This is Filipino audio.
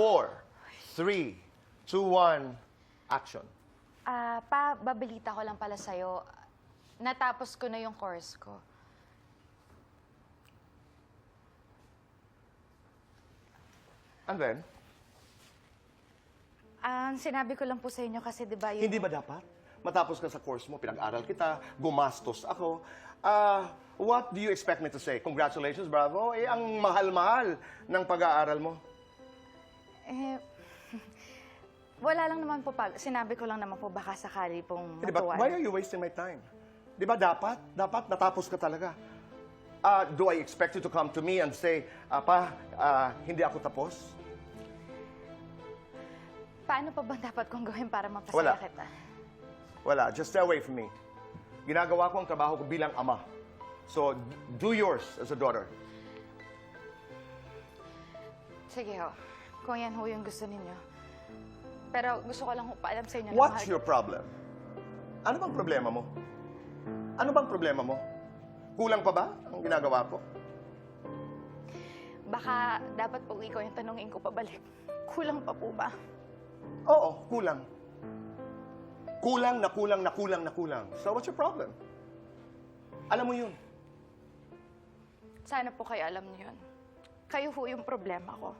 4, 3, 2, 1, action. Babalita ko lang pala sa'yo. Natapos ko na yung course ko. And then, Sinabi ko lang po sa inyo kasi di ba yung... hindi ba dapat? Matapos ka sa course mo, pinag-aral kita, gumastos ako. What do you expect me to say? Congratulations, bravo. Eh, ang mahal-mahal ng pag-aaral mo. Wala lang naman po sinabi ko lang naman po baka sakali pong Di ba, matuwa. why are you wasting my time? Di ba dapat? Dapat natapos ka talaga. Do I expect you to come to me and say, hindi ako tapos? Paano pa bang dapat kong gawin para Wala. mapasaya kita? Wala. Just stay away from me. Ginagawa ko ang trabaho ko bilang ama. So, do yours as a daughter. Sige ho. Kung yan ho yung gusto ninyo. Pero gusto ko lang ho paalam sa inyo na What's mahal your problem? Ano bang problema mo? Ano bang problema mo? Kulang pa ba ang ginagawa ko? Baka dapat po ikaw yung tanungin ko pabalik. Kulang pa po ba? Oo, kulang. Kulang na kulang na kulang na kulang. So, what's your problem? Alam mo yun. Sana po kayo alam niyo yun. Kayo ho yung problema ko.